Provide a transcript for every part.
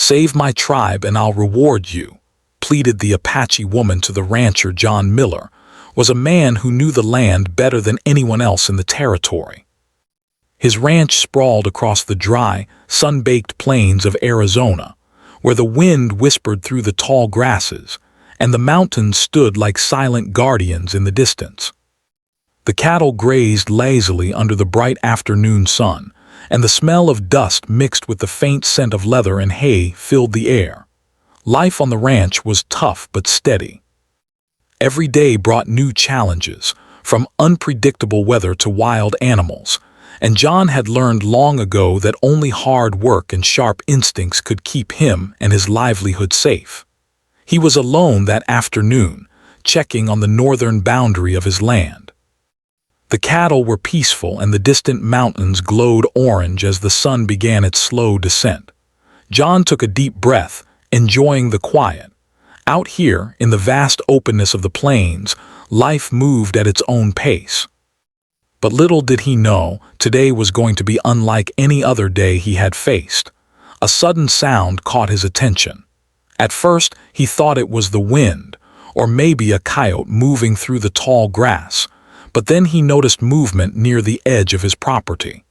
"Save my tribe and I'll reward you," pleaded the Apache woman to the rancher. John Miller was a man who knew the land better than anyone else in the territory. His ranch sprawled across the dry, sun-baked plains of Arizona, where the wind whispered through the tall grasses, and the mountains stood like silent guardians in the distance. The cattle grazed lazily under the bright afternoon sun, and the smell of dust mixed with the faint scent of leather and hay filled the air. Life on the ranch was tough but steady. Every day brought new challenges, from unpredictable weather to wild animals, and John had learned long ago that only hard work and sharp instincts could keep him and his livelihood safe. He was alone that afternoon, checking on the northern boundary of his land. The cattle were peaceful and the distant mountains glowed orange as the sun began its slow descent. John took a deep breath, enjoying the quiet. Out here, in the vast openness of the plains, life moved at its own pace. But little did he know, today was going to be unlike any other day he had faced. A sudden sound caught his attention. At first, he thought it was the wind, or maybe a coyote moving through the tall grass, but then he noticed movement near the edge of his property.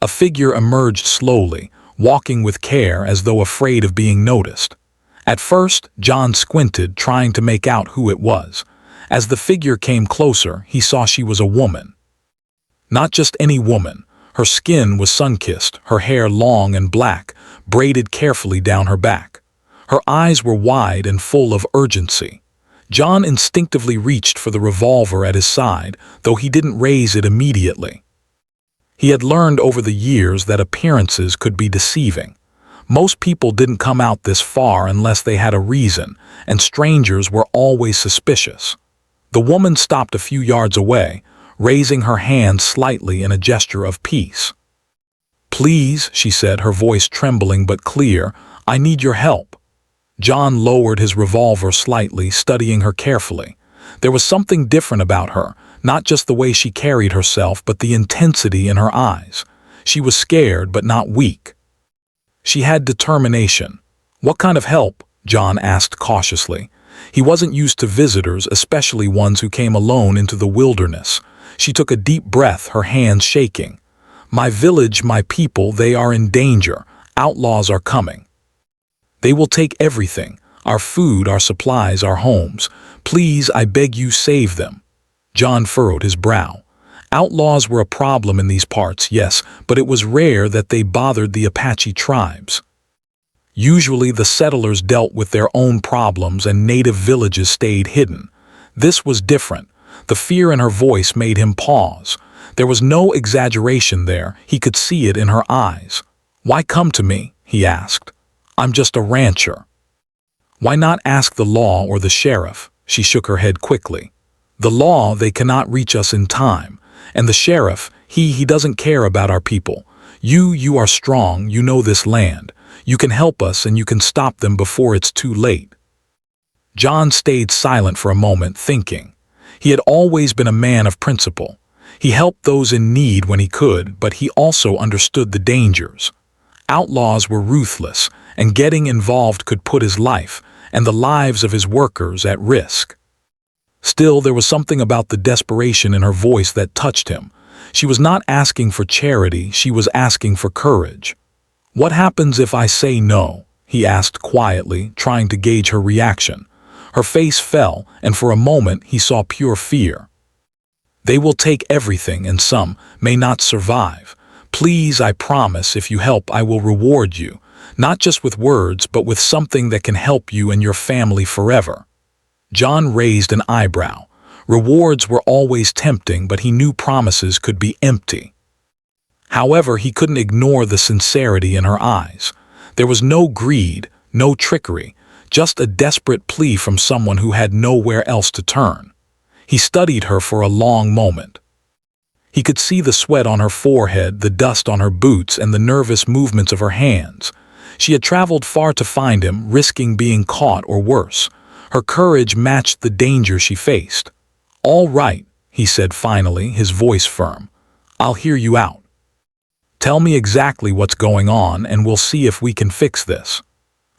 A figure emerged slowly, walking with care as though afraid of being noticed. At first, John squinted, trying to make out who it was. As the figure came closer, he saw she was a woman. Not just any woman. Her skin was sun-kissed, her hair long and black, braided carefully down her back. Her eyes were wide and full of urgency. John instinctively reached for the revolver at his side, though he didn't raise it immediately. He had learned over the years that appearances could be deceiving. Most people didn't come out this far unless they had a reason, and strangers were always suspicious. The woman stopped a few yards away, raising her hand slightly in a gesture of peace. "Please," she said, her voice trembling but clear, "I need your help." John lowered his revolver slightly, studying her carefully. There was something different about her, not just the way she carried herself, but the intensity in her eyes. She was scared but not weak. She had determination. "What kind of help?" John asked cautiously. He wasn't used to visitors, especially ones who came alone into the wilderness. She took a deep breath, her hands shaking. "My village, my people, they are in danger. Outlaws are coming. They will take everything, our food, our supplies, our homes. Please, I beg you, save them." John furrowed his brow. Outlaws were a problem in these parts, yes, but it was rare that they bothered the Apache tribes. Usually the settlers dealt with their own problems and native villages stayed hidden. This was different. The fear in her voice made him pause. There was no exaggeration there, he could see it in her eyes. "Why come to me?" he asked. "I'm just a rancher." "Why not ask the law or the sheriff?" She shook her head quickly. "The law, they cannot reach us in time. And the sheriff, he doesn't care about our people. You are strong, you know this land. You can help us and you can stop them before it's too late." John stayed silent for a moment, thinking. He had always been a man of principle. He helped those in need when he could, but he also understood the dangers. Outlaws were ruthless, and getting involved could put his life and the lives of his workers at risk. Still, there was something about the desperation in her voice that touched him. She was not asking for charity, she was asking for courage. "What happens if I say no?" he asked quietly, trying to gauge her reaction. Her face fell, and for a moment he saw pure fear. "They will take everything, and some may not survive. Please, I promise, if you help, I will reward you. Not just with words, but with something that can help you and your family forever." John raised an eyebrow. Rewards were always tempting, but he knew promises could be empty. However, he couldn't ignore the sincerity in her eyes. There was no greed, no trickery, just a desperate plea from someone who had nowhere else to turn. He studied her for a long moment. He could see the sweat on her forehead, the dust on her boots, and the nervous movements of her hands. She had traveled far to find him, risking being caught or worse. Her courage matched the danger she faced. "All right," he said finally, his voice firm. "I'll hear you out. Tell me exactly what's going on and we'll see if we can fix this."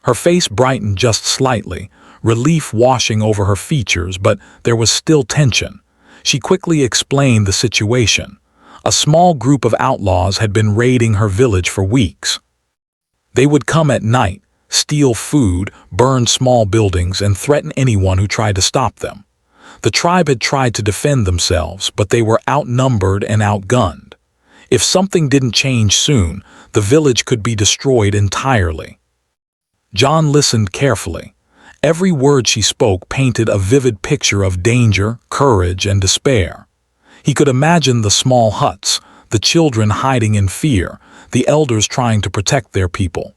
Her face brightened just slightly, relief washing over her features, but there was still tension. She quickly explained the situation. A small group of outlaws had been raiding her village for weeks. They would come at night, steal food, burn small buildings, and threaten anyone who tried to stop them. The tribe had tried to defend themselves, but they were outnumbered and outgunned. If something didn't change soon, the village could be destroyed entirely. John listened carefully. Every word she spoke painted a vivid picture of danger, courage, and despair. He could imagine the small huts, the children hiding in fear, the elders trying to protect their people.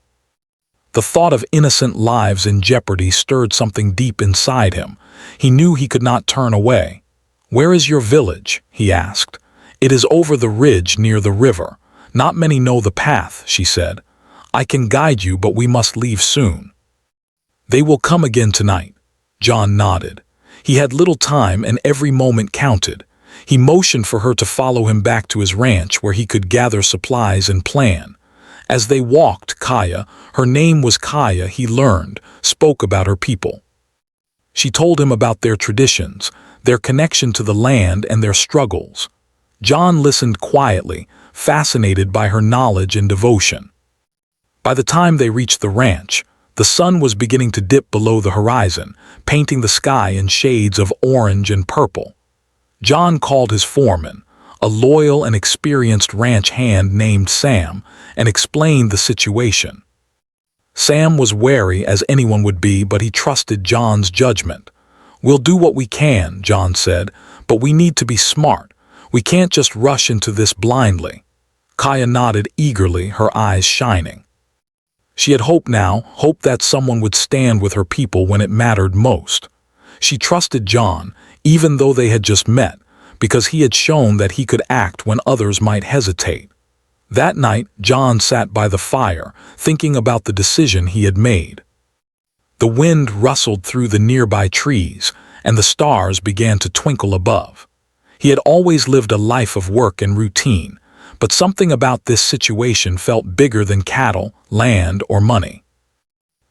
The thought of innocent lives in jeopardy stirred something deep inside him. He knew he could not turn away. "Where is your village?" he asked. "It is over the ridge near the river. Not many know the path," she said. "I can guide you, but we must leave soon." "They will come again tonight." John nodded. He had little time and every moment counted. He motioned for her to follow him back to his ranch where he could gather supplies and plan. As they walked, Kaya, her name was Kaya, he learned, spoke about her people. She told him about their traditions, their connection to the land, and their struggles. John listened quietly, fascinated by her knowledge and devotion. By the time they reached the ranch, the sun was beginning to dip below the horizon, painting the sky in shades of orange and purple. John called his foreman, a loyal and experienced ranch hand named Sam, and explained the situation. Sam was wary as anyone would be, but he trusted John's judgment. "We'll do what we can," John said, "but we need to be smart. We can't just rush into this blindly." Kaya nodded eagerly, her eyes shining. She had hope now, hope that someone would stand with her people when it mattered most. She trusted John, even though they had just met, because he had shown that he could act when others might hesitate. That night, John sat by the fire, thinking about the decision he had made. The wind rustled through the nearby trees, and the stars began to twinkle above. He had always lived a life of work and routine, but something about this situation felt bigger than cattle, land, or money.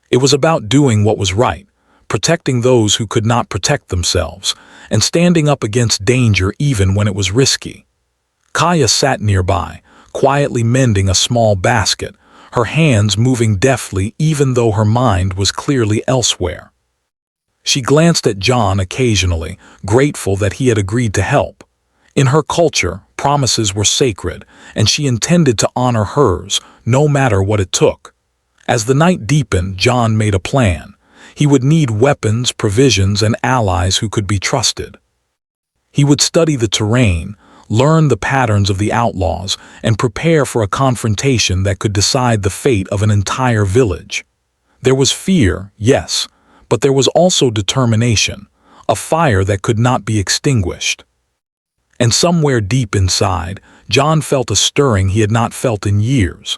It was about doing what was right, protecting those who could not protect themselves, and standing up against danger even when it was risky. Kaya sat nearby, quietly mending a small basket, her hands moving deftly even though her mind was clearly elsewhere. She glanced at John occasionally, grateful that he had agreed to help. In her culture, promises were sacred, and she intended to honor hers, no matter what it took. As the night deepened, John made a plan. He would need weapons, provisions, and allies who could be trusted. He would study the terrain, learn the patterns of the outlaws, and prepare for a confrontation that could decide the fate of an entire village. There was fear, yes, but there was also determination, a fire that could not be extinguished. And somewhere deep inside, John felt a stirring he had not felt in years.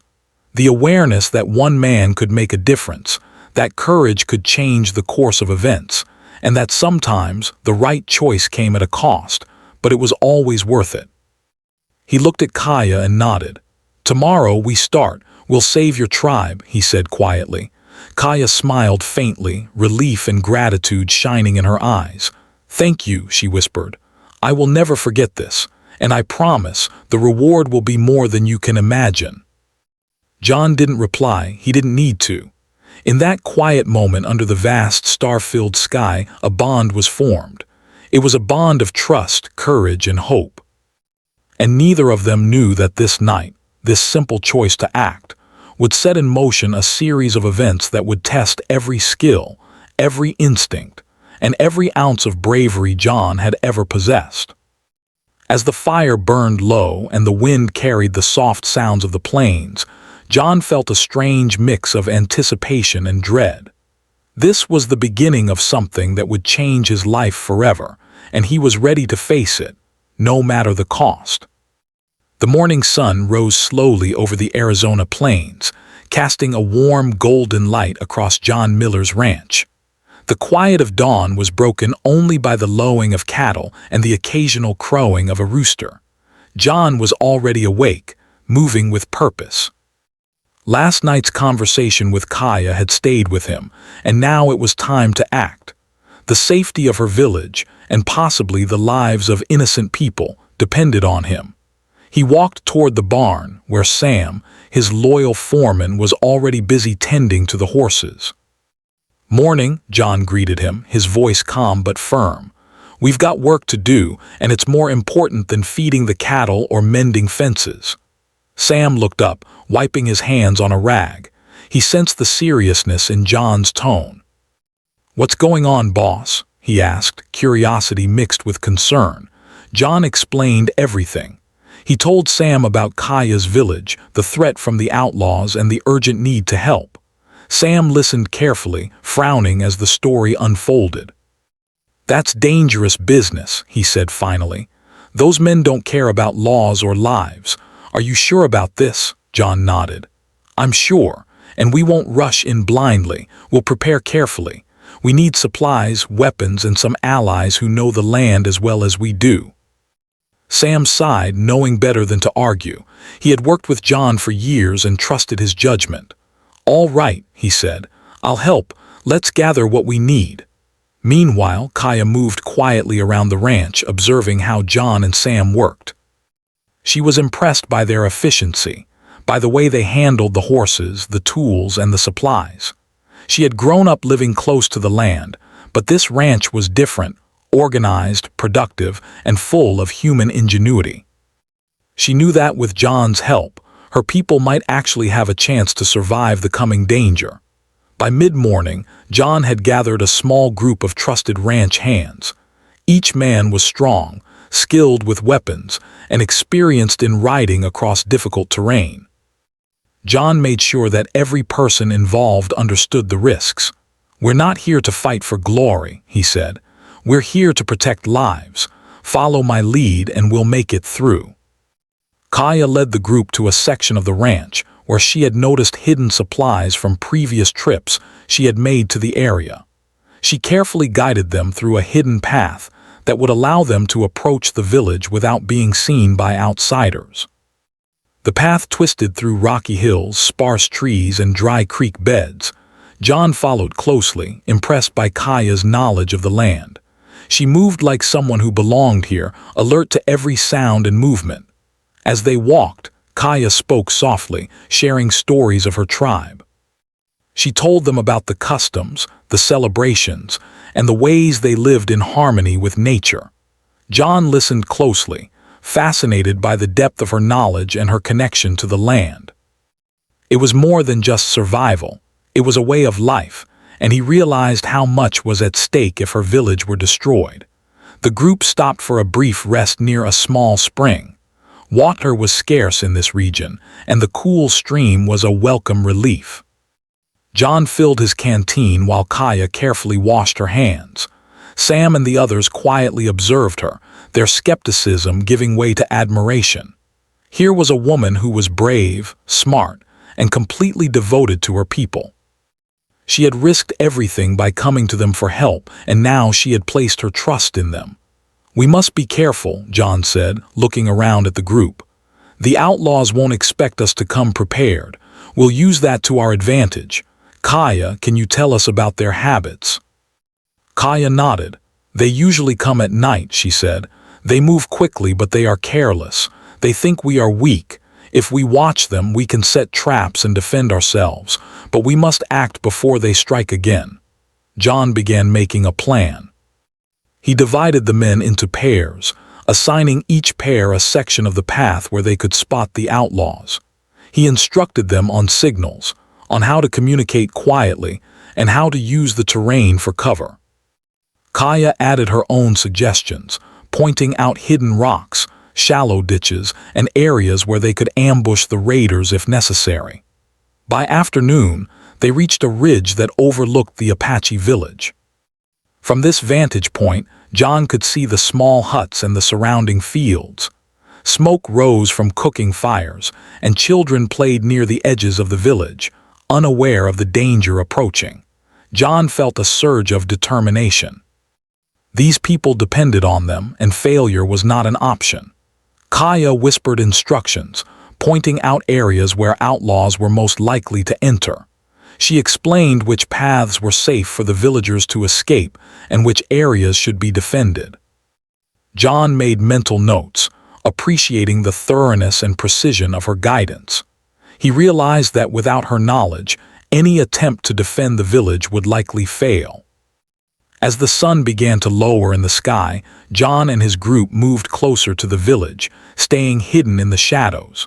The awareness that one man could make a difference, that courage could change the course of events, and that sometimes the right choice came at a cost, but it was always worth it. He looked at Kaya and nodded. "Tomorrow we start. We'll save your tribe," he said quietly. Kaya smiled faintly, relief and gratitude shining in her eyes. "Thank you," she whispered. "I will never forget this, and I promise the reward will be more than you can imagine." John didn't reply. He didn't need to. In that quiet moment under the vast star-filled sky, a bond was formed. It was a bond of trust, courage, and hope. And neither of them knew that this night, this simple choice to act, would set in motion a series of events that would test every skill, every instinct, and every ounce of bravery John had ever possessed. As the fire burned low and the wind carried the soft sounds of the plains, John felt a strange mix of anticipation and dread. This was the beginning of something that would change his life forever, and he was ready to face it, no matter the cost. The morning sun rose slowly over the Arizona plains, casting a warm golden light across John Miller's ranch. The quiet of dawn was broken only by the lowing of cattle and the occasional crowing of a rooster. John was already awake, moving with purpose. Last night's conversation with Kaya had stayed with him, and now it was time to act. The safety of her village, and possibly the lives of innocent people, depended on him. He walked toward the barn, where Sam, his loyal foreman, was already busy tending to the horses. "Morning," John greeted him, his voice calm but firm. "We've got work to do, and it's more important than feeding the cattle or mending fences." Sam looked up, wiping his hands on a rag. He sensed the seriousness in John's tone. "What's going on, boss?" he asked, curiosity mixed with concern. John explained everything. He told Sam about Kaya's village, the threat from the outlaws, and the urgent need to help. Sam listened carefully, frowning as the story unfolded. "That's dangerous business," he said finally. "Those men don't care about laws or lives. Are you sure about this?" John nodded. "I'm sure, and we won't rush in blindly. We'll prepare carefully. We need supplies, weapons, and some allies who know the land as well as we do." Sam sighed, knowing better than to argue. He had worked with John for years and trusted his judgment. "All right," he said. "I'll help. Let's gather what we need." Meanwhile, Kaya moved quietly around the ranch, observing how John and Sam worked. She was impressed by their efficiency, by the way they handled the horses, the tools, and the supplies. She had grown up living close to the land, but this ranch was different, organized, productive, and full of human ingenuity. She knew that with John's help, her people might actually have a chance to survive the coming danger. By mid-morning, John had gathered a small group of trusted ranch hands. Each man was strong, skilled with weapons, and experienced in riding across difficult terrain. John made sure that every person involved understood the risks. "We're not here to fight for glory," he said. "We're here to protect lives. Follow my lead and we'll make it through." Kaya led the group to a section of the ranch where she had noticed hidden supplies from previous trips she had made to the area. She carefully guided them through a hidden path that would allow them to approach the village without being seen by outsiders. The path twisted through rocky hills, sparse trees, and dry creek beds. John followed closely, impressed by Kaya's knowledge of the land. She moved like someone who belonged here, alert to every sound and movement. As they walked, Kaya spoke softly, sharing stories of her tribe. She told them about the customs, the celebrations, and the ways they lived in harmony with nature. John listened closely, fascinated by the depth of her knowledge and her connection to the land. It was more than just survival, it was a way of life, and he realized how much was at stake if her village were destroyed. The group stopped for a brief rest near a small spring. Water was scarce in this region, and the cool stream was a welcome relief. John filled his canteen while Kaya carefully washed her hands. Sam and the others quietly observed her, their skepticism giving way to admiration. Here was a woman who was brave, smart, and completely devoted to her people. She had risked everything by coming to them for help, and now she had placed her trust in them. "We must be careful," John said, looking around at the group. "The outlaws won't expect us to come prepared. We'll use that to our advantage. Kaya, can you tell us about their habits?" Kaya nodded. "They usually come at night," she said. "They move quickly, but they are careless. They think we are weak. If we watch them, we can set traps and defend ourselves, but we must act before they strike again." John began making a plan. He divided the men into pairs, assigning each pair a section of the path where they could spot the outlaws. He instructed them on signals, on how to communicate quietly, and how to use the terrain for cover. Kaya added her own suggestions, pointing out hidden rocks, shallow ditches, and areas where they could ambush the raiders if necessary. By afternoon, they reached a ridge that overlooked the Apache village. From this vantage point, John could see the small huts and the surrounding fields. Smoke rose from cooking fires, and children played near the edges of the village, unaware of the danger approaching. John felt a surge of determination. These people depended on them, and failure was not an option. Kaya whispered instructions, pointing out areas where outlaws were most likely to enter. She explained which paths were safe for the villagers to escape and which areas should be defended. John made mental notes, appreciating the thoroughness and precision of her guidance. He realized that without her knowledge, any attempt to defend the village would likely fail. As the sun began to lower in the sky, John and his group moved closer to the village, staying hidden in the shadows.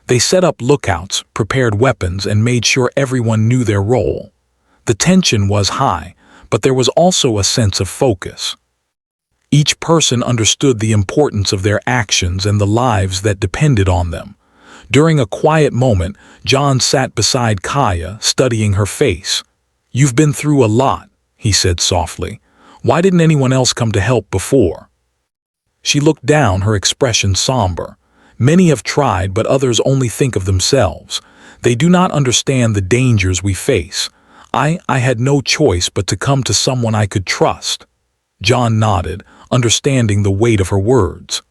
They set up lookouts, prepared weapons, and made sure everyone knew their role. The tension was high, but there was also a sense of focus. Each person understood the importance of their actions and the lives that depended on them. During a quiet moment, John sat beside Kaya, studying her face. "You've been through a lot," he said softly. "Why didn't anyone else come to help before?" She looked down, her expression somber. "Many have tried, but others only think of themselves. They do not understand the dangers we face. I had no choice but to come to someone I could trust." John nodded, understanding the weight of her words.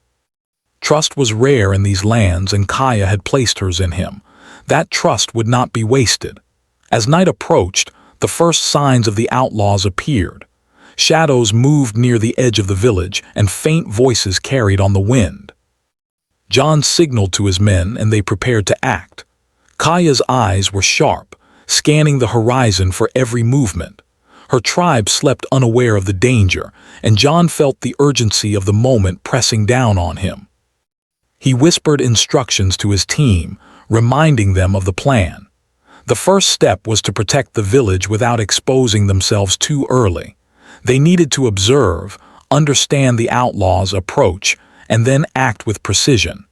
Trust was rare in these lands, and Kaya had placed hers in him. That trust would not be wasted. As night approached, the first signs of the outlaws appeared. Shadows moved near the edge of the village, and faint voices carried on the wind. John signaled to his men, and they prepared to act. Kaya's eyes were sharp, scanning the horizon for every movement. Her tribe slept unaware of the danger, and John felt the urgency of the moment pressing down on him. He whispered instructions to his team, reminding them of the plan. The first step was to protect the village without exposing themselves too early. They needed to observe, understand the outlaws' approach, and then act with precision.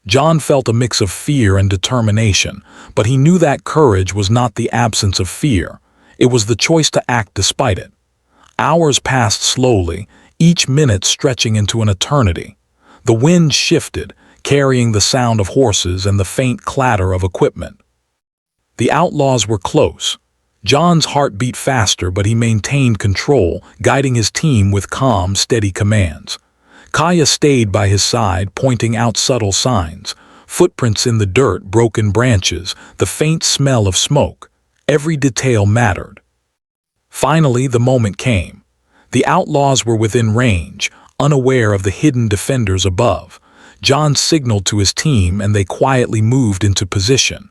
John felt a mix of fear and determination, but he knew that courage was not the absence of fear. It was the choice to act despite it. Hours passed slowly, each minute stretching into an eternity. The wind shifted, carrying the sound of horses and the faint clatter of equipment. The outlaws were close. John's heart beat faster, but he maintained control, guiding his team with calm, steady commands. Kaya stayed by his side, pointing out subtle signs: footprints in the dirt, broken branches, the faint smell of smoke. Every detail mattered. Finally, the moment came. The outlaws were within range, unaware of the hidden defenders above. John signaled to his team, and they quietly moved into position.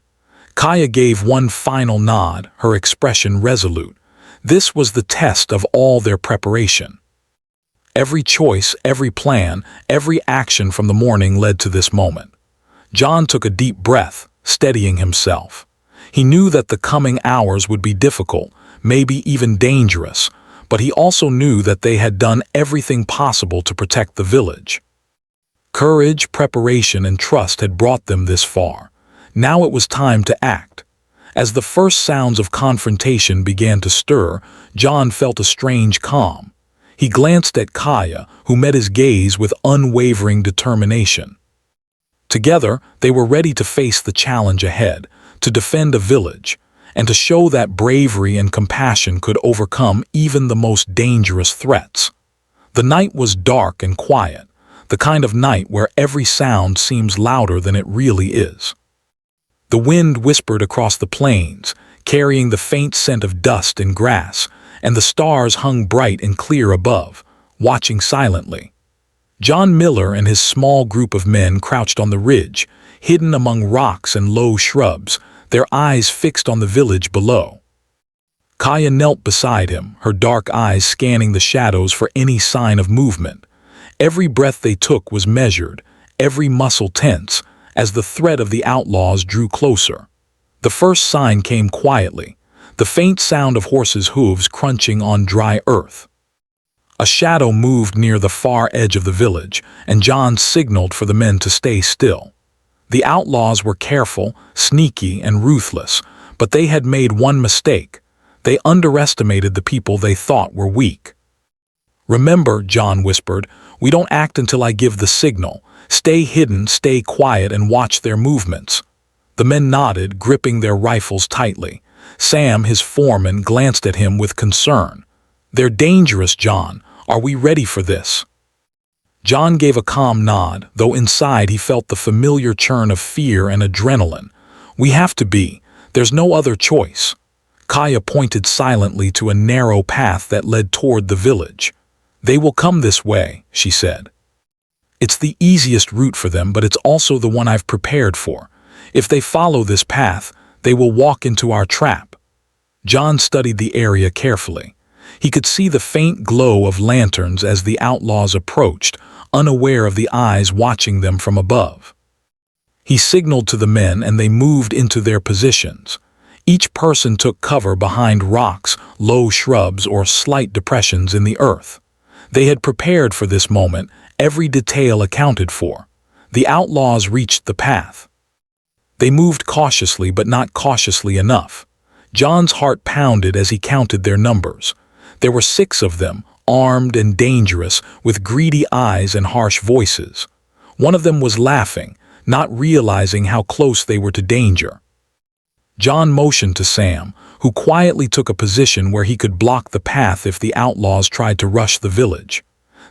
Kaya gave one final nod, her expression resolute. This was the test of all their preparation. Every choice, every plan, every action from the morning led to this moment. John took a deep breath, steadying himself. He knew that the coming hours would be difficult, maybe even dangerous, but he also knew that they had done everything possible to protect the village. Courage, preparation, and trust had brought them this far. Now it was time to act. As the first sounds of confrontation began to stir, John felt a strange calm. He glanced at Kaya, who met his gaze with unwavering determination. Together, they were ready to face the challenge ahead, to defend a village, and to show that bravery and compassion could overcome even the most dangerous threats. The night was dark and quiet, the kind of night where every sound seems louder than it really is. The wind whispered across the plains, carrying the faint scent of dust and grass, and the stars hung bright and clear above, watching silently. John Miller and his small group of men crouched on the ridge, hidden among rocks and low shrubs, their eyes fixed on the village below. Kaya knelt beside him, her dark eyes scanning the shadows for any sign of movement. Every breath they took was measured, every muscle tense, as the threat of the outlaws drew closer. The first sign came quietly, the faint sound of horses' hooves crunching on dry earth. A shadow moved near the far edge of the village, and John signaled for the men to stay still. The outlaws were careful, sneaky, and ruthless, but they had made one mistake. They underestimated the people they thought were weak. "Remember," John whispered, "we don't act until I give the signal. Stay hidden, stay quiet, and watch their movements." The men nodded, gripping their rifles tightly. Sam, his foreman, glanced at him with concern. "They're dangerous, John. Are we ready for this?" John gave a calm nod, though inside he felt the familiar churn of fear and adrenaline. "We have to be. There's no other choice." Kaya pointed silently to a narrow path that led toward the village. "They will come this way," she said. "It's the easiest route for them, but it's also the one I've prepared for. If they follow this path, they will walk into our trap." John studied the area carefully. He could see the faint glow of lanterns as the outlaws approached, unaware of the eyes watching them from above. He signaled to the men and they moved into their positions. Each person took cover behind rocks, low shrubs, or slight depressions in the earth. They had prepared for this moment, every detail accounted for. The outlaws reached the path. They moved cautiously, but not cautiously enough. John's heart pounded as he counted their numbers. There were 6 of them, armed and dangerous, with greedy eyes and harsh voices. One of them was laughing, not realizing how close they were to danger. John motioned to Sam, who quietly took a position where he could block the path if the outlaws tried to rush the village.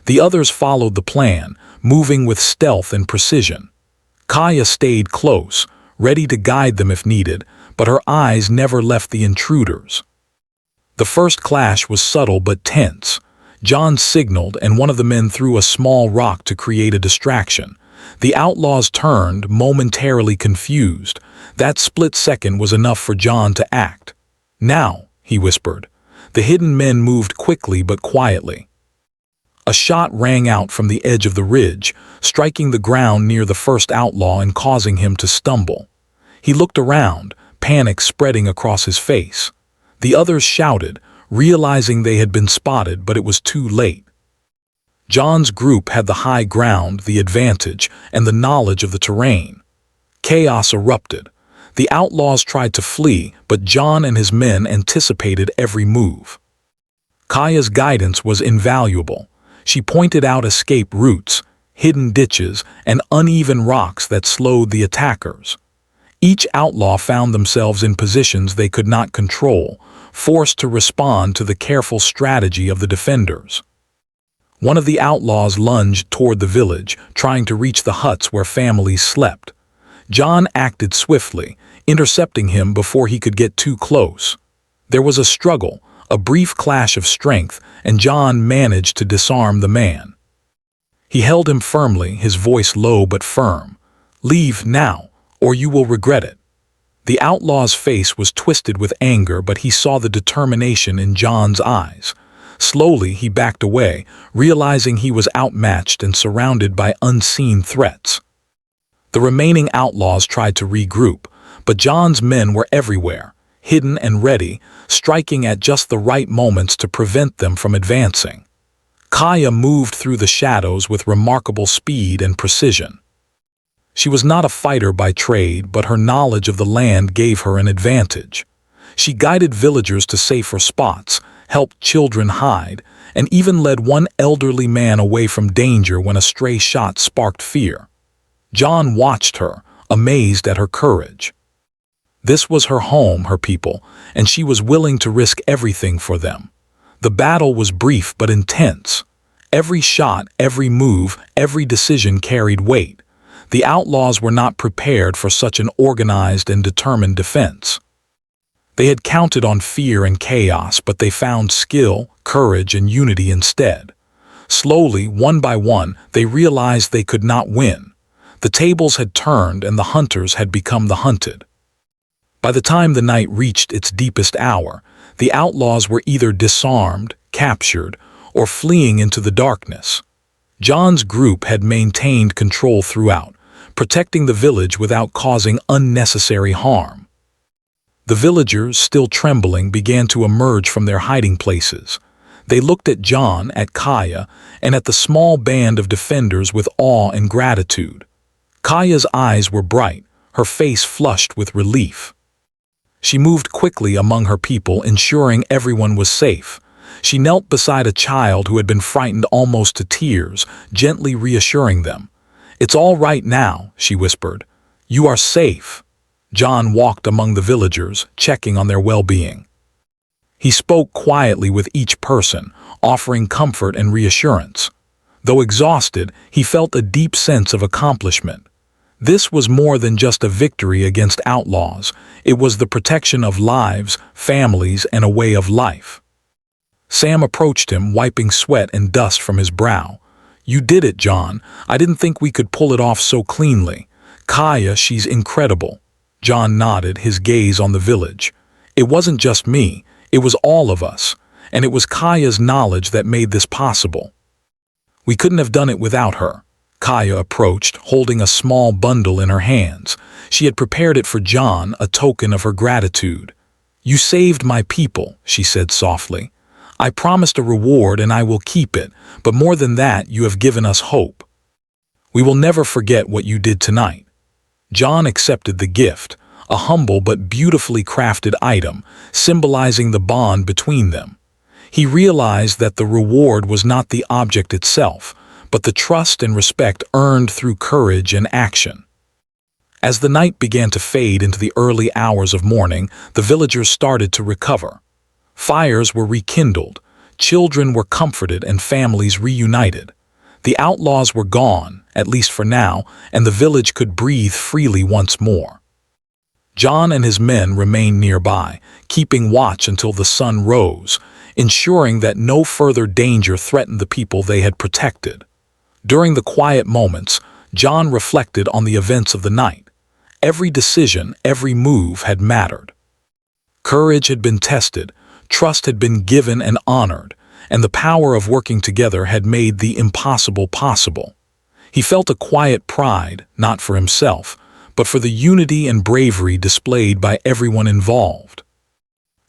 The others followed the plan, moving with stealth and precision. Kaya stayed close, ready to guide them if needed, but her eyes never left the intruders. The first clash was subtle but tense. John signaled, and one of the men threw a small rock to create a distraction. The outlaws turned, momentarily confused. That split second was enough for John to act. "Now," he whispered. The hidden men moved quickly but quietly. A shot rang out from the edge of the ridge, striking the ground near the first outlaw and causing him to stumble. He looked around, panic spreading across his face. The others shouted, realizing they had been spotted, but it was too late. John's group had the high ground, the advantage, and the knowledge of the terrain. Chaos erupted. The outlaws tried to flee, but John and his men anticipated every move. Kaya's guidance was invaluable. She pointed out escape routes, hidden ditches, and uneven rocks that slowed the attackers. Each outlaw found themselves in positions they could not control, forced to respond to the careful strategy of the defenders. One of the outlaws lunged toward the village, trying to reach the huts where families slept. John acted swiftly, intercepting him before he could get too close. There was a struggle, a brief clash of strength, and John managed to disarm the man. He held him firmly, his voice low but firm. "Leave now, or you will regret it." The outlaw's face was twisted with anger, but he saw the determination in John's eyes. Slowly he backed away, realizing he was outmatched and surrounded by unseen threats. The remaining outlaws tried to regroup, but John's men were everywhere, hidden and ready, striking at just the right moments to prevent them from advancing. Kaya moved through the shadows with remarkable speed and precision. She was not a fighter by trade, but her knowledge of the land gave her an advantage. She guided villagers to safer spots, helped children hide, and even led one elderly man away from danger when a stray shot sparked fear. John watched her, amazed at her courage. This was her home, her people, and she was willing to risk everything for them. The battle was brief but intense. Every shot, every move, every decision carried weight. The outlaws were not prepared for such an organized and determined defense. They had counted on fear and chaos, but they found skill, courage, and unity instead. Slowly, one by one, they realized they could not win. The tables had turned and the hunters had become the hunted. By the time the night reached its deepest hour, the outlaws were either disarmed, captured, or fleeing into the darkness. John's group had maintained control throughout, protecting the village without causing unnecessary harm. The villagers, still trembling, began to emerge from their hiding places. They looked at John, at Kaya, and at the small band of defenders with awe and gratitude. Kaya's eyes were bright, her face flushed with relief. She moved quickly among her people, ensuring everyone was safe. She knelt beside a child who had been frightened almost to tears, gently reassuring them. "It's all right now," she whispered. "You are safe." John walked among the villagers, checking on their well-being. He spoke quietly with each person, offering comfort and reassurance. Though exhausted, he felt a deep sense of accomplishment. This was more than just a victory against outlaws. It was the protection of lives, families, and a way of life. Sam approached him, wiping sweat and dust from his brow. "You did it, John. I didn't think we could pull it off so cleanly. Kaya, she's incredible." John nodded, his gaze on the village. "It wasn't just me. It was all of us. And it was Kaya's knowledge that made this possible. We couldn't have done it without her." Kaya approached, holding a small bundle in her hands. She had prepared it for John, a token of her gratitude. "You saved my people," she said softly. "I promised a reward and I will keep it, but more than that, you have given us hope. We will never forget what you did tonight." John accepted the gift, a humble but beautifully crafted item, symbolizing the bond between them. He realized that the reward was not the object itself, but the trust and respect earned through courage and action. As the night began to fade into the early hours of morning, the villagers started to recover. Fires were rekindled, children were comforted, and families reunited. The outlaws were gone, at least for now, and the village could breathe freely once more. John and his men remained nearby, keeping watch until the sun rose, ensuring that no further danger threatened the people they had protected. During the quiet moments, John reflected on the events of the night. Every decision, every move had mattered. Courage had been tested, trust had been given and honored, and the power of working together had made the impossible possible. He felt a quiet pride, not for himself, but for the unity and bravery displayed by everyone involved.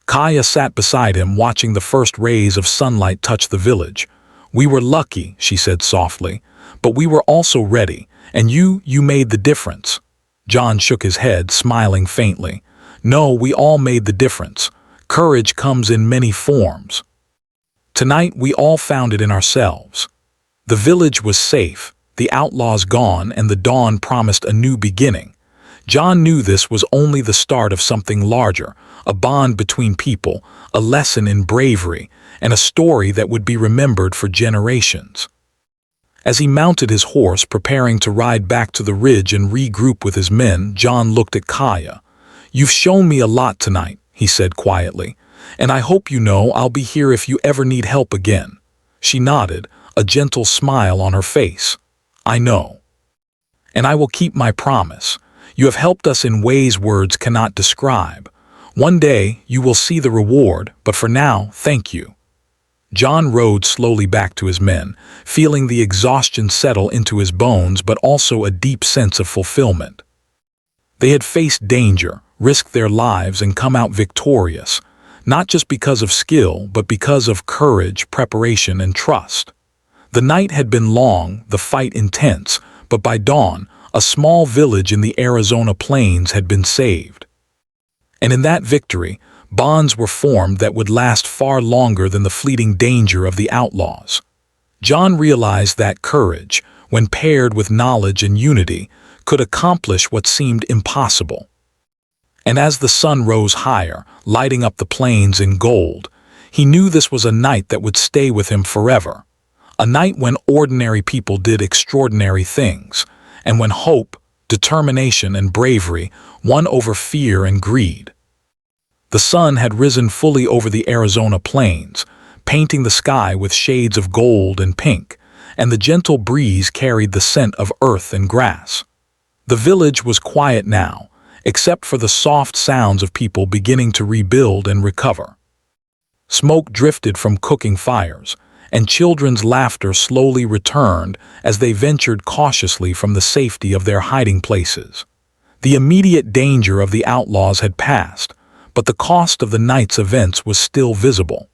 Kaya sat beside him, watching the first rays of sunlight touch the village. "We were lucky," she said softly, "but we were also ready, and you made the difference." John shook his head, smiling faintly. "No, we all made the difference. Courage comes in many forms. Tonight we all found it in ourselves." The village was safe, the outlaws gone, and the dawn promised a new beginning. John knew this was only the start of something larger, a bond between people, a lesson in bravery, and a story that would be remembered for generations. As he mounted his horse, preparing to ride back to the ridge and regroup with his men, John looked at Kaya. "You've shown me a lot tonight," he said quietly, "and I hope you know I'll be here if you ever need help again." She nodded, a gentle smile on her face. "I know. And I will keep my promise. You have helped us in ways words cannot describe. One day you will see the reward, but for now, thank you." John rode slowly back to his men, feeling the exhaustion settle into his bones but also a deep sense of fulfillment. They had faced danger, risked their lives, and come out victorious, not just because of skill, but because of courage, preparation, and trust. The night had been long, the fight intense, but by dawn, a small village in the Arizona plains had been saved. And in that victory, bonds were formed that would last far longer than the fleeting danger of the outlaws. John realized that courage, when paired with knowledge and unity, could accomplish what seemed impossible. And as the sun rose higher, lighting up the plains in gold, he knew this was a night that would stay with him forever. A night when ordinary people did extraordinary things, and when hope, determination, and bravery won over fear and greed. The sun had risen fully over the Arizona plains, painting the sky with shades of gold and pink, and the gentle breeze carried the scent of earth and grass. The village was quiet now, except for the soft sounds of people beginning to rebuild and recover. Smoke drifted from cooking fires, and children's laughter slowly returned as they ventured cautiously from the safety of their hiding places. The immediate danger of the outlaws had passed, but the cost of the night's events was still visible.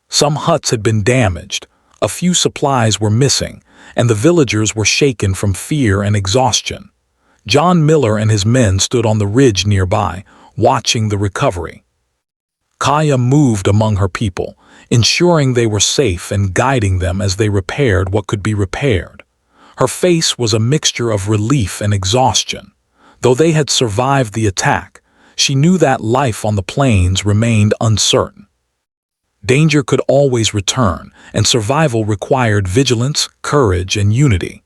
Some huts had been damaged, a few supplies were missing, and the villagers were shaken from fear and exhaustion. John Miller and his men stood on the ridge nearby, watching the recovery. Kaya moved among her people, ensuring they were safe and guiding them as they repaired what could be repaired. Her face was a mixture of relief and exhaustion. Though they had survived the attack, she knew that life on the plains remained uncertain. Danger could always return, and survival required vigilance, courage, and unity.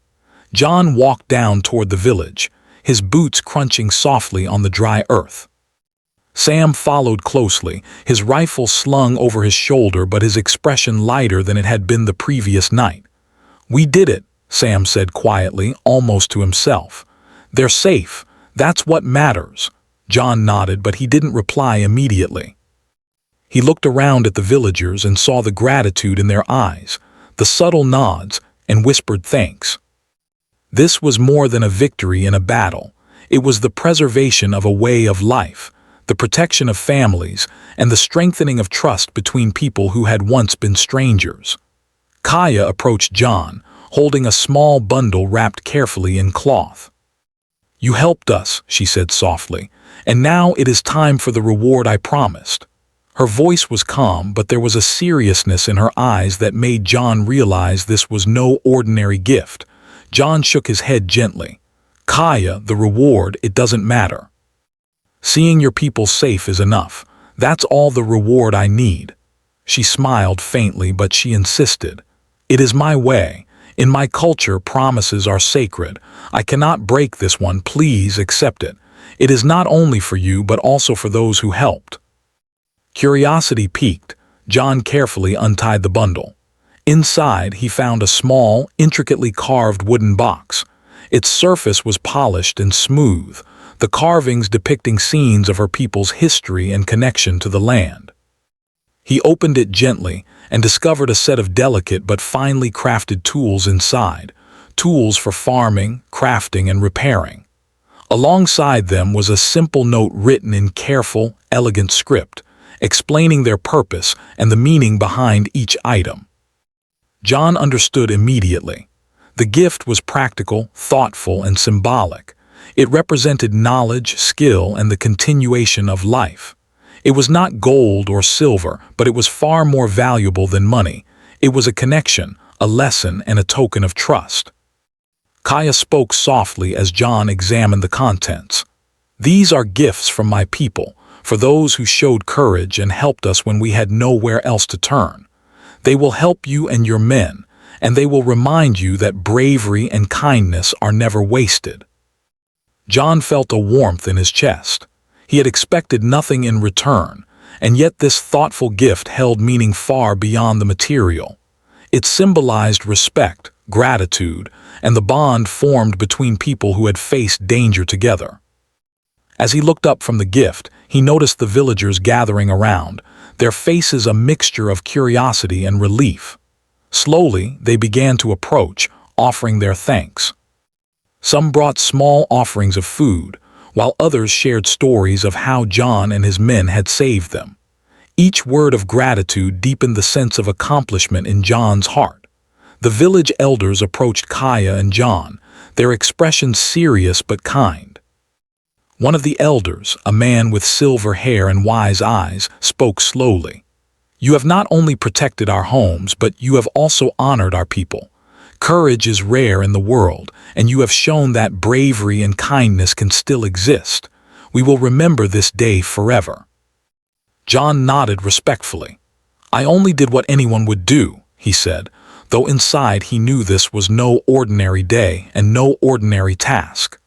John walked down toward the village, his boots crunching softly on the dry earth. Sam followed closely, his rifle slung over his shoulder but his expression lighter than it had been the previous night. "We did it," Sam said quietly, almost to himself. "They're safe. That's what matters." John nodded, but he didn't reply immediately. He looked around at the villagers and saw the gratitude in their eyes, the subtle nods, and whispered thanks. This was more than a victory in a battle. It was the preservation of a way of life, the protection of families, and the strengthening of trust between people who had once been strangers. Kaya approached John, holding a small bundle wrapped carefully in cloth. "You helped us," she said softly, "and now it is time for the reward I promised." Her voice was calm, but there was a seriousness in her eyes that made John realize this was no ordinary gift. John shook his head gently. "Kaya, the reward, it doesn't matter. Seeing your people safe is enough. That's all the reward I need." She smiled faintly, but she insisted. "It is my way. In my culture, promises are sacred. I cannot break this one. Please accept it. It is not only for you, but also for those who helped." Curiosity piqued. John carefully untied the bundle. Inside, he found a small, intricately carved wooden box. Its surface was polished and smooth, the carvings depicting scenes of her people's history and connection to the land. He opened it gently and discovered a set of delicate but finely crafted tools inside, tools for farming, crafting, and repairing. Alongside them was a simple note written in careful, elegant script, explaining their purpose and the meaning behind each item. John understood immediately. The gift was practical, thoughtful, and symbolic. It represented knowledge, skill, and the continuation of life. It was not gold or silver, but it was far more valuable than money. It was a connection, a lesson, and a token of trust. Kaya spoke softly as John examined the contents. "These are gifts from my people, for those who showed courage and helped us when we had nowhere else to turn. They will help you and your men, and they will remind you that bravery and kindness are never wasted." John felt a warmth in his chest. He had expected nothing in return, and yet this thoughtful gift held meaning far beyond the material. It symbolized respect, gratitude, and the bond formed between people who had faced danger together. As he looked up from the gift, he noticed the villagers gathering around, their faces a mixture of curiosity and relief. Slowly, they began to approach, offering their thanks. Some brought small offerings of food, while others shared stories of how John and his men had saved them. Each word of gratitude deepened the sense of accomplishment in John's heart. The village elders approached Kaya and John, their expressions serious but kind. One of the elders, a man with silver hair and wise eyes, spoke slowly. "You have not only protected our homes, but you have also honored our people. Courage is rare in the world, and you have shown that bravery and kindness can still exist. We will remember this day forever." John nodded respectfully. "I only did what anyone would do," he said, though inside he knew this was no ordinary day and no ordinary task.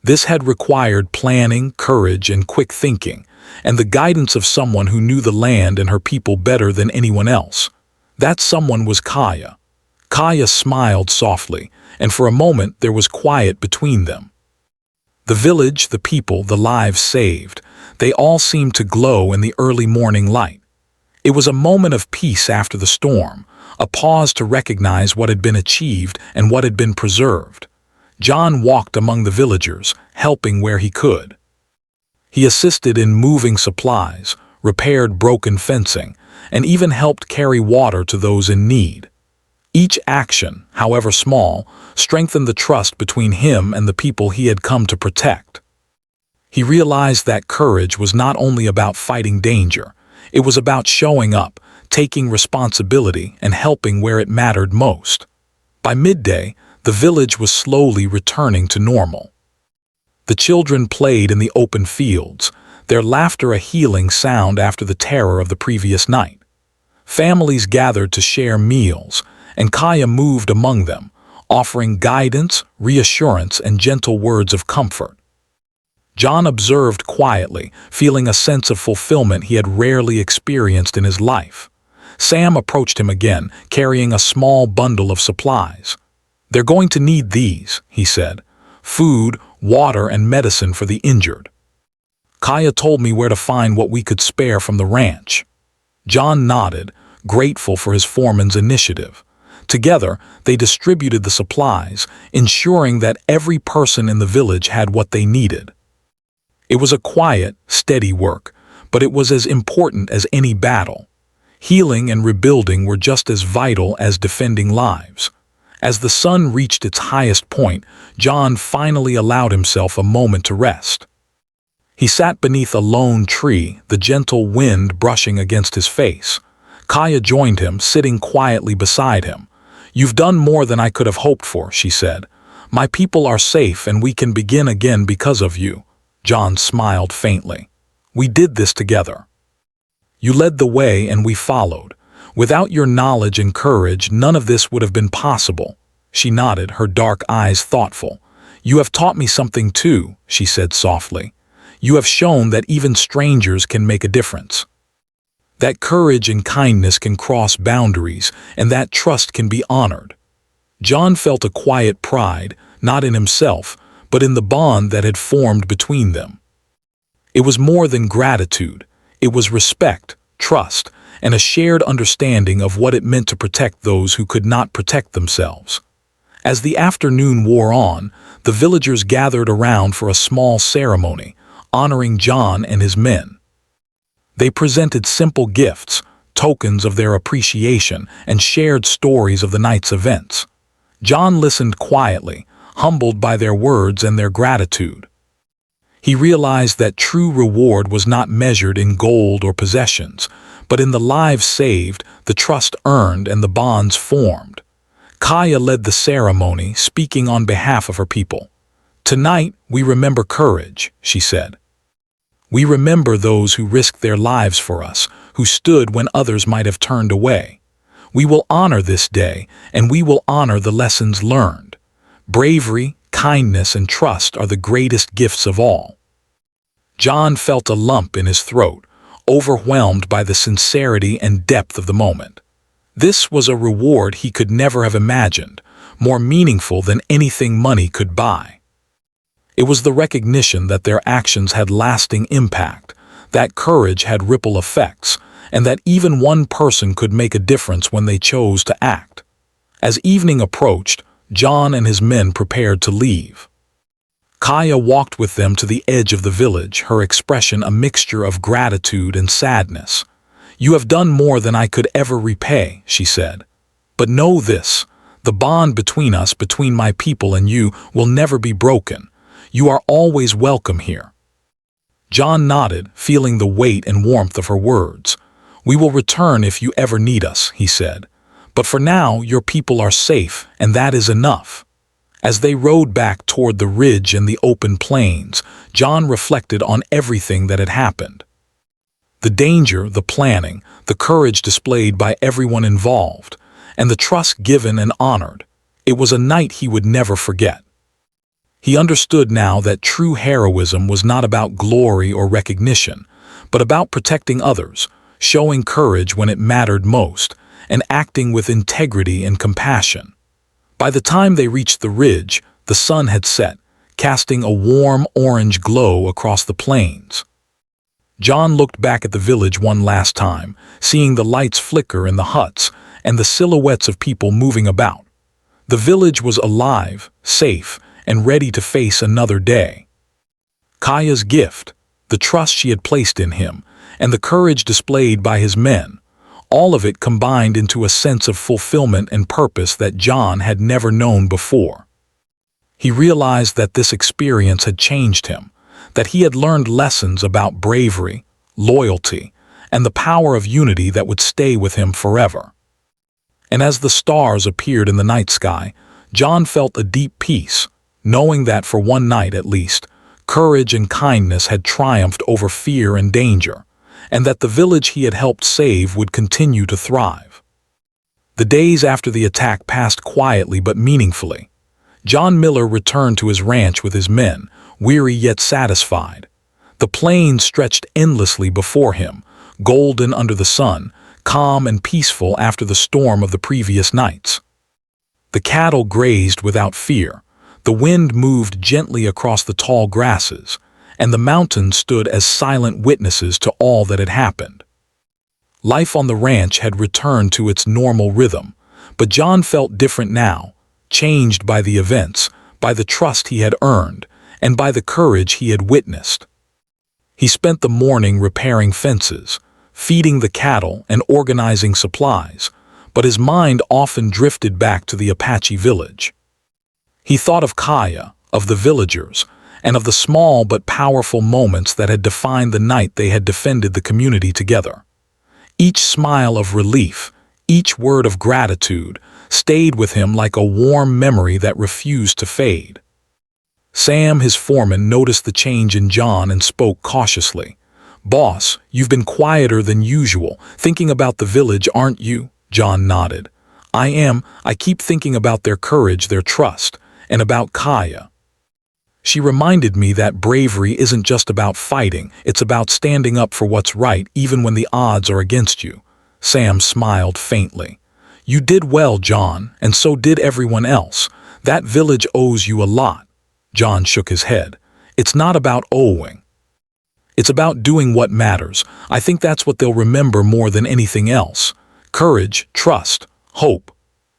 This had required planning, courage, and quick thinking, and the guidance of someone who knew the land and her people better than anyone else. That someone was Kaya. Kaya smiled softly, and for a moment there was quiet between them. The village, the people, the lives saved, they all seemed to glow in the early morning light. It was a moment of peace after the storm, a pause to recognize what had been achieved and what had been preserved. John walked among the villagers, helping where he could. He assisted in moving supplies, repaired broken fencing, and even helped carry water to those in need. Each action, however small, strengthened the trust between him and the people he had come to protect. He realized that courage was not only about fighting danger, it was about showing up, taking responsibility, and helping where it mattered most. By midday, the village was slowly returning to normal. The children played in the open fields, their laughter a healing sound after the terror of the previous night. Families gathered to share meals, and Kaya moved among them, offering guidance, reassurance, and gentle words of comfort. John observed quietly, feeling a sense of fulfillment he had rarely experienced in his life. Sam approached him again, carrying a small bundle of supplies. "They're going to need these," he said. "Food, water, and medicine for the injured." "Kaya told me where to find what we could spare from the ranch." John nodded, grateful for his foreman's initiative. Together, they distributed the supplies, ensuring that every person in the village had what they needed. It was a quiet, steady work, but it was as important as any battle. Healing and rebuilding were just as vital as defending lives. As the sun reached its highest point, John finally allowed himself a moment to rest. He sat beneath a lone tree, the gentle wind brushing against his face. Kaya joined him, sitting quietly beside him. "You've done more than I could have hoped for," she said. "My people are safe and we can begin again because of you." John smiled faintly. "We did this together. You led the way and we followed. Without your knowledge and courage, none of this would have been possible." She nodded, her dark eyes thoughtful. "You have taught me something too," she said softly. "You have shown that even strangers can make a difference. That courage and kindness can cross boundaries, and that trust can be honored." John felt a quiet pride, not in himself, but in the bond that had formed between them. It was more than gratitude. It was respect, trust, and a shared understanding of what it meant to protect those who could not protect themselves. As the afternoon wore on, the villagers gathered around for a small ceremony, honoring John and his men. They presented simple gifts, tokens of their appreciation, and shared stories of the night's events. John listened quietly, humbled by their words and their gratitude. He realized that true reward was not measured in gold or possessions, but in the lives saved, the trust earned, and the bonds formed. Kaya led the ceremony, speaking on behalf of her people. "Tonight, we remember courage," she said. "We remember those who risked their lives for us, who stood when others might have turned away. We will honor this day, and we will honor the lessons learned. Bravery, kindness, and trust are the greatest gifts of all." John felt a lump in his throat, overwhelmed by the sincerity and depth of the moment. This was a reward he could never have imagined, more meaningful than anything money could buy. It was the recognition that their actions had lasting impact, that courage had ripple effects, and that even one person could make a difference when they chose to act. As evening approached, John and his men prepared to leave. Kaya walked with them to the edge of the village, her expression a mixture of gratitude and sadness. "You have done more than I could ever repay," she said. "But know this, the bond between us, between my people and you, will never be broken. You are always welcome here." John nodded, feeling the weight and warmth of her words. "We will return if you ever need us," he said. "But for now, your people are safe, and that is enough." As they rode back toward the ridge and the open plains, John reflected on everything that had happened. The danger, the planning, the courage displayed by everyone involved, and the trust given and honored. It was a night he would never forget. He understood now that true heroism was not about glory or recognition, but about protecting others, showing courage when it mattered most, and acting with integrity and compassion. By the time they reached the ridge, the sun had set, casting a warm orange glow across the plains. John looked back at the village one last time, seeing the lights flicker in the huts and the silhouettes of people moving about. The village was alive, safe, and ready to face another day. Kaya's gift, the trust she had placed in him, and the courage displayed by his men, all of it combined into a sense of fulfillment and purpose that John had never known before. He realized that this experience had changed him, that he had learned lessons about bravery, loyalty, and the power of unity that would stay with him forever. And as the stars appeared in the night sky, John felt a deep peace, knowing that for one night at least, courage and kindness had triumphed over fear and danger, and that the village he had helped save would continue to thrive. The days after the attack passed quietly but meaningfully. John Miller returned to his ranch with his men, weary yet satisfied. The plains stretched endlessly before him, golden under the sun, calm and peaceful after the storm of the previous nights. The cattle grazed without fear, the wind moved gently across the tall grasses, and the mountains stood as silent witnesses to all that had happened. Life on the ranch had returned to its normal rhythm, but John felt different now, changed by the events, by the trust he had earned, and by the courage he had witnessed. He spent the morning repairing fences, feeding the cattle and organizing supplies, but his mind often drifted back to the Apache village. He thought of Kaya, of the villagers, and of the small but powerful moments that had defined the night they had defended the community together. Each smile of relief, each word of gratitude, stayed with him like a warm memory that refused to fade. Sam, his foreman, noticed the change in John and spoke cautiously. "Boss, you've been quieter than usual, thinking about the village, aren't you?" John nodded. "I am. I keep thinking about their courage, their trust, and about Kaya. She reminded me that bravery isn't just about fighting, it's about standing up for what's right even when the odds are against you." Sam smiled faintly. "You did well, John, and so did everyone else. That village owes you a lot." John shook his head. "It's not about owing. It's about doing what matters. I think that's what they'll remember more than anything else. Courage, trust, hope."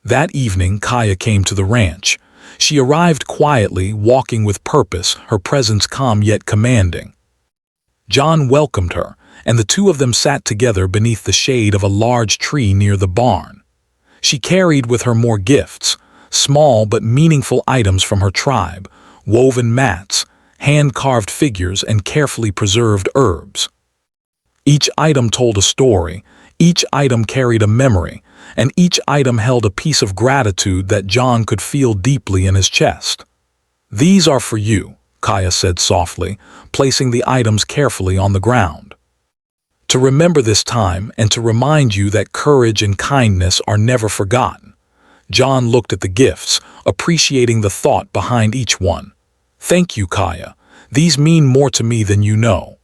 That evening, Kaya came to the ranch. She arrived quietly, walking with purpose, her presence calm yet commanding. John welcomed her, and the two of them sat together beneath the shade of a large tree near the barn. She carried with her more gifts, small but meaningful items from her tribe, woven mats, hand-carved figures, and carefully preserved herbs. Each item told a story, each item carried a memory, and each item held a piece of gratitude that John could feel deeply in his chest. "These are for you," Kaya said softly, placing the items carefully on the ground. "To remember this time and to remind you that courage and kindness are never forgotten." John looked at the gifts, appreciating the thought behind each one. "Thank you, Kaya. These mean more to me than you know.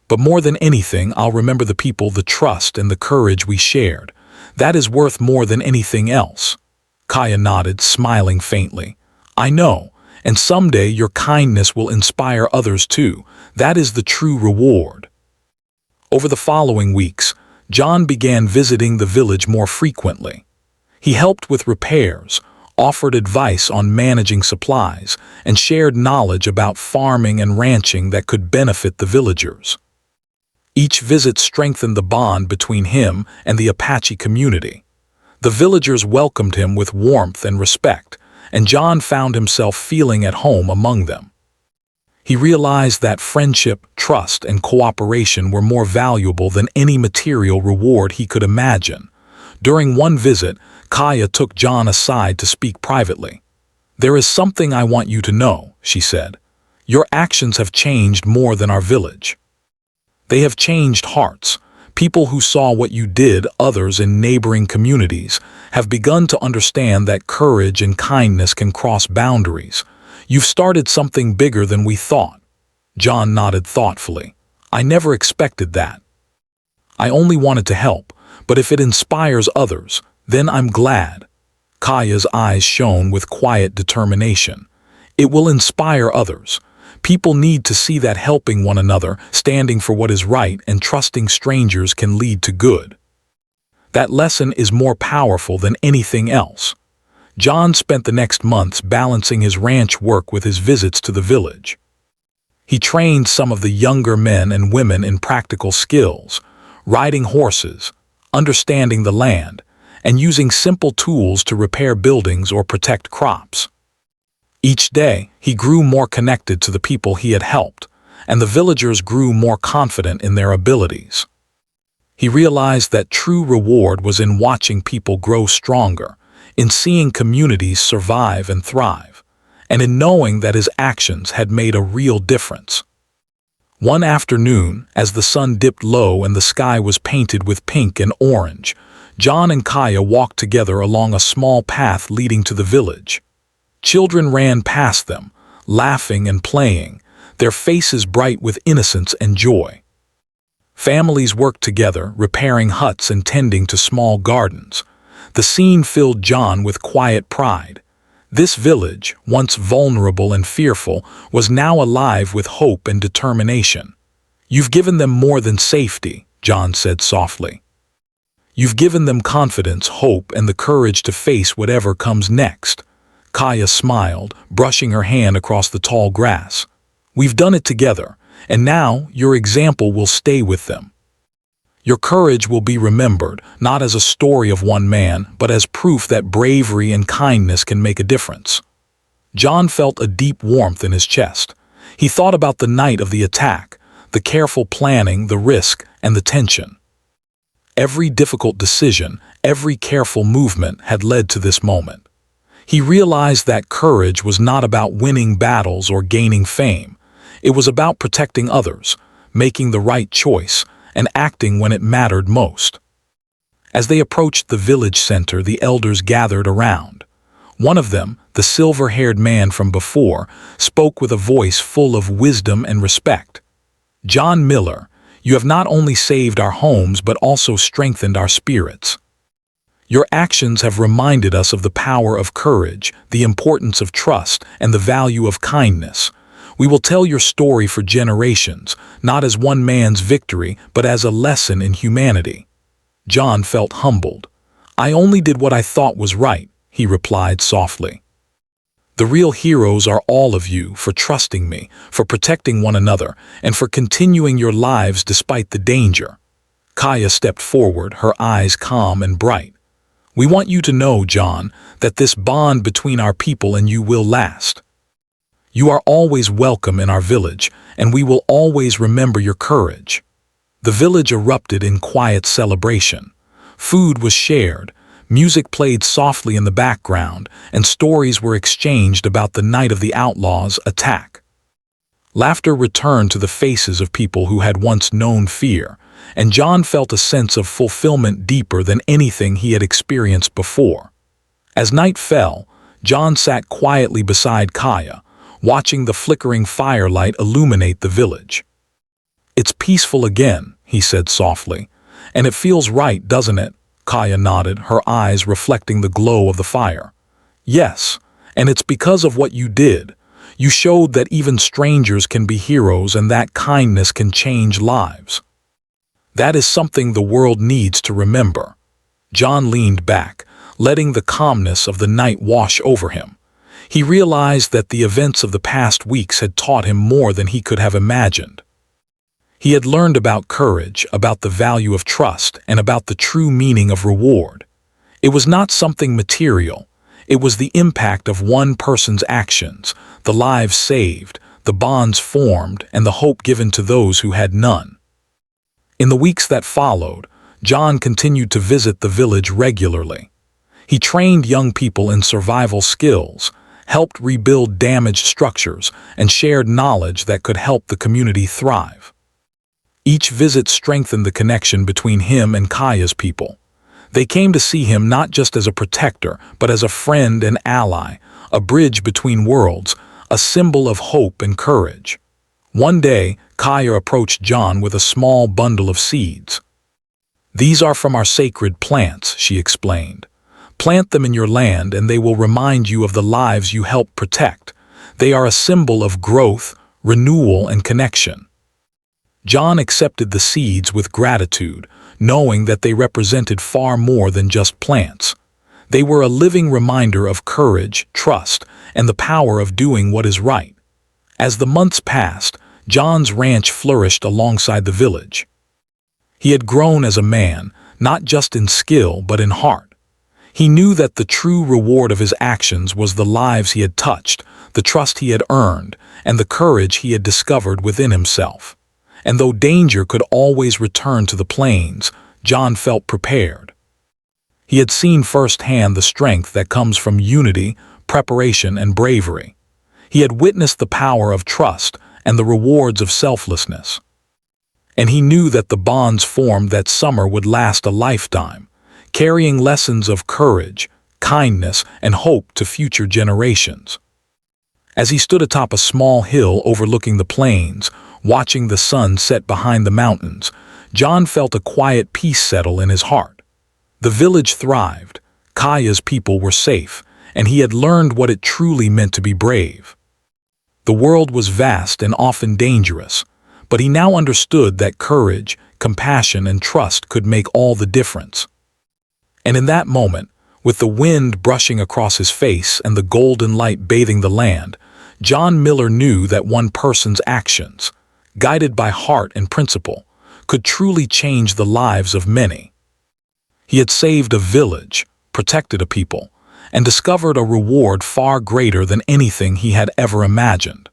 But more than anything, I'll remember the people, the trust, and the courage we shared. That is worth more than anything else." Kaya nodded, smiling faintly. "I know, and someday your kindness will inspire others too. That is the true reward." Over the following weeks, John began visiting the village more frequently. He helped with repairs, offered advice on managing supplies, and shared knowledge about farming and ranching that could benefit the villagers. Each visit strengthened the bond between him and the Apache community. The villagers welcomed him with warmth and respect, and John found himself feeling at home among them. He realized that friendship, trust, and cooperation were more valuable than any material reward he could imagine. During one visit, Kaya took John aside to speak privately. "There is something I want you to know," she said. "Your actions have changed more than our village. They have changed hearts. People who saw what you did, others in neighboring communities, have begun to understand that courage and kindness can cross boundaries. You've started something bigger than we thought." John nodded thoughtfully. "I never expected that. I only wanted to help, but if it inspires others, then I'm glad." Kaya's eyes shone with quiet determination. "It will inspire others. People need to see that helping one another, standing for what is right, and trusting strangers can lead to good. That lesson is more powerful than anything else." John spent the next months balancing his ranch work with his visits to the village. He trained some of the younger men and women in practical skills, riding horses, understanding the land, and using simple tools to repair buildings or protect crops. Each day, he grew more connected to the people he had helped, and the villagers grew more confident in their abilities. He realized that true reward was in watching people grow stronger, in seeing communities survive and thrive, and in knowing that his actions had made a real difference. One afternoon, as the sun dipped low and the sky was painted with pink and orange, John and Kaya walked together along a small path leading to the village. Children ran past them, laughing and playing, their faces bright with innocence and joy. Families worked together, repairing huts and tending to small gardens. The scene filled John with quiet pride. This village, once vulnerable and fearful, was now alive with hope and determination. "You've given them more than safety," John said softly. "You've given them confidence, hope, and the courage to face whatever comes next." Kaya smiled, brushing her hand across the tall grass. "We've done it together, and now your example will stay with them. Your courage will be remembered, not as a story of one man, but as proof that bravery and kindness can make a difference." John felt a deep warmth in his chest. He thought about the night of the attack, the careful planning, the risk, and the tension. Every difficult decision, every careful movement had led to this moment. He realized that courage was not about winning battles or gaining fame. It was about protecting others, making the right choice, and acting when it mattered most. As they approached the village center, the elders gathered around. One of them, the silver-haired man from before, spoke with a voice full of wisdom and respect. "John Miller, you have not only saved our homes but also strengthened our spirits. Your actions have reminded us of the power of courage, the importance of trust, and the value of kindness. We will tell your story for generations, not as one man's victory, but as a lesson in humanity." John felt humbled. "I only did what I thought was right," he replied softly. "The real heroes are all of you, for trusting me, for protecting one another, and for continuing your lives despite the danger." Kaya stepped forward, her eyes calm and bright. "We want you to know, John, that this bond between our people and you will last. You are always welcome in our village, and we will always remember your courage." The village erupted in quiet celebration. Food was shared, music played softly in the background, and stories were exchanged about the night of the outlaws' attack. Laughter returned to the faces of people who had once known fear, and John felt a sense of fulfillment deeper than anything he had experienced before. As night fell, John sat quietly beside Kaya, watching the flickering firelight illuminate the village. "It's peaceful again," he said softly. "And it feels right, doesn't it?" Kaya nodded, her eyes reflecting the glow of the fire. "Yes, and it's because of what you did. You showed that even strangers can be heroes and that kindness can change lives. That is something the world needs to remember." John leaned back, letting the calmness of the night wash over him. He realized that the events of the past weeks had taught him more than he could have imagined. He had learned about courage, about the value of trust, and about the true meaning of reward. It was not something material. It was the impact of one person's actions, the lives saved, the bonds formed, and the hope given to those who had none. In the weeks that followed, John continued to visit the village regularly. He trained young people in survival skills, helped rebuild damaged structures, and shared knowledge that could help the community thrive. Each visit strengthened the connection between him and Kaya's people. They came to see him not just as a protector, but as a friend and ally, a bridge between worlds, a symbol of hope and courage. One day, Kaya approached John with a small bundle of seeds. "These are from our sacred plants," she explained. "Plant them in your land and they will remind you of the lives you helped protect. They are a symbol of growth, renewal, and connection." John accepted the seeds with gratitude, knowing that they represented far more than just plants. They were a living reminder of courage, trust, and the power of doing what is right. As the months passed, John's ranch flourished alongside the village. He had grown as a man, not just in skill but in heart. He knew that the true reward of his actions was the lives he had touched, the trust he had earned, and the courage he had discovered within himself. And though danger could always return to the plains, John felt prepared. He had seen firsthand the strength that comes from unity, preparation, and bravery. He had witnessed the power of trust and the rewards of selflessness. And he knew that the bonds formed that summer would last a lifetime, carrying lessons of courage, kindness, and hope to future generations. As he stood atop a small hill overlooking the plains, watching the sun set behind the mountains, John felt a quiet peace settle in his heart. The village thrived, Kaya's people were safe, and he had learned what it truly meant to be brave. The world was vast and often dangerous, but he now understood that courage, compassion, and trust could make all the difference. And in that moment, with the wind brushing across his face and the golden light bathing the land, John Miller knew that one person's actions, guided by heart and principle, could truly change the lives of many. He had saved a village, protected a people, and discovered a reward far greater than anything he had ever imagined.